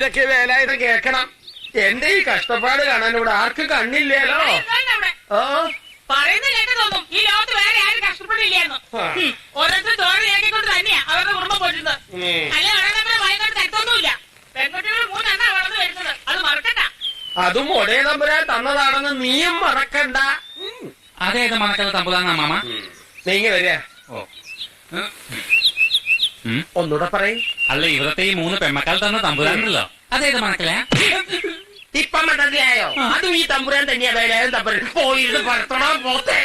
ഇതൊക്കെ വേലായിട്ട് കേക്കണം. എന്റെ ഈ കഷ്ടപ്പാട് കാണാൻ ഇവിടെ ആർക്ക് കണ്ണില്ലല്ലോ. പറയുന്നത് കേട്ട് തോന്നും ഈ ലോകത്ത് വേറെ ആരും കഷ്ടപ്പെടില്ലായിരുന്നു. ഓരോരുത്തർ തോന്നി ഏക്കിക്കൊണ്ട് തന്നെയാ അവരുടെ കുടുംബം പോറ്റുന്നത്. അല്ലെ നമ്മുടെ വയനാട് തരത്തൊന്നുമില്ല. പെൺകുട്ടികൾ 3 എണ്ണ വളർന്നു വരുന്നത്, അത് മറക്കണ്ട. അതും ഒരേ തമ്പുരാൻ തന്നതാണെന്ന് നീയും മറക്കണ്ട. അതേത് മണക്കൽ തമ്പുരാനാ മാമ? നീങ്ങി വരിക. ഒന്നൂടെ പറയും. അല്ല, ഇവിടത്തെ ഈ 3 പെമ്മക്കാൽ തന്ന തമ്പുരാനുണ്ടല്ലോ, അതേത് മണക്കലേ? ഇപ്പം മനസ്സിലായോ? അതും ഈ തമ്പുരാൻ തന്നെയാ. വേലായും തമ്പുരാൻ പോയിട്ട് പറത്തണോ പോത്തെ.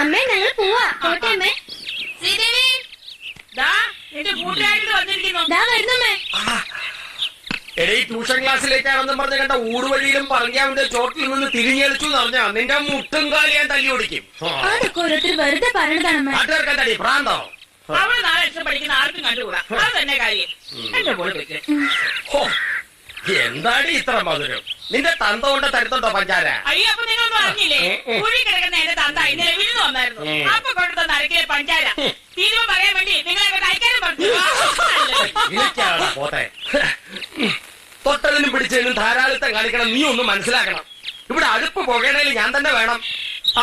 അമ്മേ ഞങ്ങൾ പോവാ. കോട്ടയമ്മേ എന്റെ കൂട്ടുകാരിൽ വന്നിരിക്കുന്നു. വരുന്നമ്മേ. എടേ, ട്യൂഷൻ ക്ലാസ്സിലേക്കാണെന്നും പറഞ്ഞ കണ്ട ഊടുവഴിയിലും പറഞ്ഞാവിന്റെ ചോട്ടിൽ നിന്ന് തിരിഞ്ഞളിച്ചു പറഞ്ഞാ നിന്റെ മുട്ടും കാലി ഞാൻ തല്ലി ഓടിക്കും. അതൊക്കെ ഓരോരുത്തർ വെറുതെ പറഞ്ഞതാണമ്മേ. നാട്ടുകാർക്ക് തടി പ്രാന്തോ? അവൾ 4 ലക്ഷം പഠിക്കുന്ന ആർക്കും കണ്ടുകൂടാ. അത് തന്നെ കാര്യം. എന്റെ പോലെ വെക്ക്. എന്താടി ഇത്ര മധുരം? നിന്റെ തന്ത കൊണ്ട് തരുത്തുണ്ടോ പഞ്ചാര? അയ്യോ, അപ്പൊ നിങ്ങളൊന്നും അറിഞ്ഞില്ലേ? കുഴി കിടക്കുന്ന എന്റെ തന്ത ഇന്നലെ വിരുന്ന് വന്നായിരുന്നു. അപ്പൊ കൊണ്ടുത്ത നരക്കിലെ പഞ്ചാര തീരുമാനം പറയാൻ വേണ്ടി നിങ്ങളെ അയക്കാനും പറഞ്ഞു. പോട്ടെ, തൊട്ടതിനും പിടിച്ചതിനും ധാരാളിത്തം കാണിക്കണം. നീ ഒന്ന് മനസ്സിലാക്കണം. ഇവിടെ അടുപ്പ് പുകയിടയിൽ ഞാൻ തന്നെ വേണം.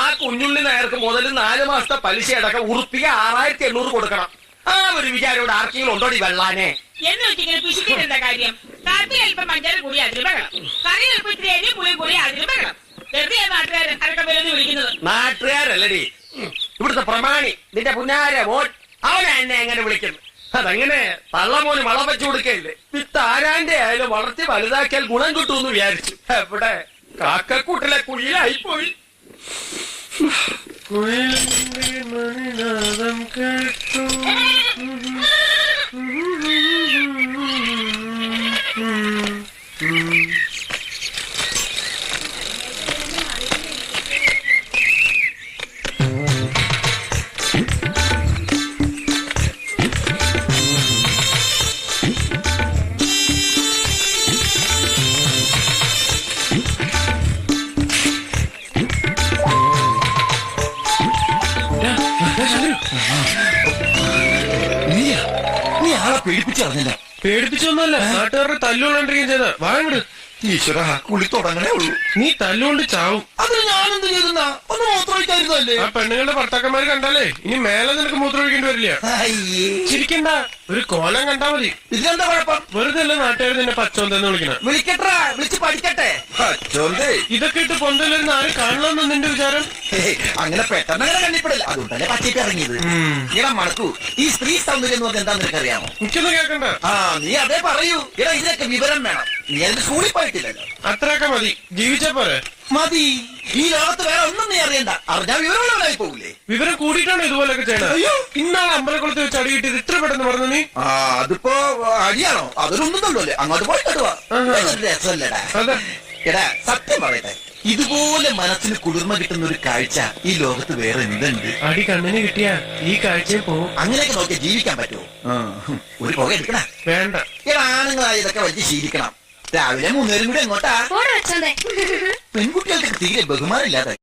ആ കുഞ്ഞുണ്ണി നേർക്ക് മുതൽ 4 മാസത്തെ പലിശ അടക്കം ഉറുപ്പിക 6800 കൊടുക്കണം. ആ ഒരു വിചാരം ഇവിടെ ആർക്കെങ്കിലും ഉണ്ടോടി വെള്ളാനെ? എന്ന് വെച്ചിങ്ങനെ പിശിക്കിട്ട് എന്താ കാര്യം? കാർത്തി അല്പം പഞ്ചാര കൂടി അതിന് വെക്കണം. കറി അല്പം ഇത്തിരി അരി പുളി കൂടി അതിന് വെക്കണം. വെറുതെ നാട്ടുകാരൻ അരക്ക പേരെന്ന് വിളിക്കുന്നത്. നാട്ടുകാരല്ലടി, ഇവിടുത്തെ പ്രമാണി നിന്റെ പുന്നാര മോൻ. അവനെ എന്നെ എങ്ങനെ വിളിക്കുന്നു? അതങ്ങനെ തള്ളമോന് വളം വെച്ചു കൊടുക്കയില്ലേ? വിത്ത് ആരാന്റെ ആയാലും വളർത്തി വലുതാക്കിയാൽ ഗുണം കിട്ടുമെന്ന് വിചാരിച്ചു. എവിടെ കാക്കക്കൂട്ടിലെ കുയിലായിപ്പോയി. കുയിലിന്റെ മണിനാദം കേട്ടു. നീ ആളെ പേടിപ്പിച്ചറിഞ്ഞില്ല. പേടിപ്പിച്ചൊന്നുമല്ല, നാട്ടുകാരുടെ തല്ലുകൊണ്ടിരിക്കുകയും ചെയ്ത. വാങ്ങട് ഈശ്വര, കുളി തുടങ്ങണേ ഉള്ളൂ. നീ തല്ലുകൊണ്ട് ചാവും. അതിന് ഞാനെന്ത് ചെയ്തെന്നാ? ഒന്ന് മൂത്രമൊഴിക്കായിരുന്നല്ലേ? ആ പെണ്ണുങ്ങളുടെ ഭർത്താക്കന്മാര് കണ്ടാലേ ഇനി മേലെ നിനക്ക് മൂത്രമൊഴിക്കേണ്ടി വരില്ല. ചിരിക്കണ്ട, ഒരു കോലം കണ്ടാ മതി. ഇതിലെന്താ കുഴപ്പം? വെറുതെ അല്ല നാട്ടുകാർ നിന്നെ പച്ചോന്തെന്ന് വിളിക്കണം. വിളിക്കട്ടാ, വിളിച്ച് പഠിക്കട്ടെ. ഇതൊക്കെ ഇട്ട് പൊന്തലിരുന്ന് ആരും കാണണമെന്ന് നിന്റെ വിചാരം? അങ്ങനെ പെട്ടെന്ന് അങ്ങനെ കണ്ണിപ്പെടില്ല. അതുകൊണ്ടല്ലേ പച്ചയ്ക്ക് ഇറങ്ങിയത്. ഇടാ മണക്കൂ, ഈ സ്ത്രീ സൗന്ദര്യം എന്ന് പറഞ്ഞാൽ എന്താ നിനക്കറിയാമോ? എനിക്കൊന്നും കേൾക്കണ്ട. നീ അതേ പറയൂ. ഇടാ, ഇതിനൊക്കെ വിവരം വേണം. നീ അതിന് സ്കൂളിൽ പോയിട്ടില്ലല്ലോ. അത്രയൊക്കെ മതി, ജീവിച്ചാ പോരെ. മതി. ഈ ലോകത്ത് വേറെ ഒന്നും നീ അറിയണ്ട. അറിഞ്ഞാൽ വിവരമുള്ളവരായി പോകൂലേ? വിവരം കൂടിയിട്ടാണ് ഇതുപോലൊക്കെ ചെയ്യണത്. അയ്യോ, ഇന്നാളെ അമ്പലക്കുളത്ത് വെച്ച് അടി കിട്ടിയത് ഇത്ര പെട്ടെന്ന് പറഞ്ഞു നീ. അതിപ്പോ അടിയാണോ? അതൊരൊന്നും തള്ളൂല്ലേ? അങ്ങോട്ട് പോയി കടുവാ. രസമല്ലടാ. എടാ, സത്യം പറയട്ടെ, ഇതുപോലെ മനസ്സിന് കുളിർമ കിട്ടുന്ന ഒരു കാഴ്ച ഈ ലോകത്ത് വേറെ എന്തുണ്ട്? അടി കണ്ണിന് കിട്ടിയാ ഈ കാഴ്ചയിൽ പോവും. അങ്ങനെയൊക്കെ നോക്കി ജീവിക്കാൻ പറ്റുമോ? ഒരു പുക എടുക്കണ വേണ്ട. എടാ, ആണുങ്ങളായി ഇതൊക്കെ വലിയ ശീലിക്കണം. രാവിലെ 3 നേരം കൂടി എങ്ങോട്ടാ? വെച്ചോണ്ടേ പെൺകുട്ടികൾക്ക് തീരെ ബഹുമാനമില്ലാതെ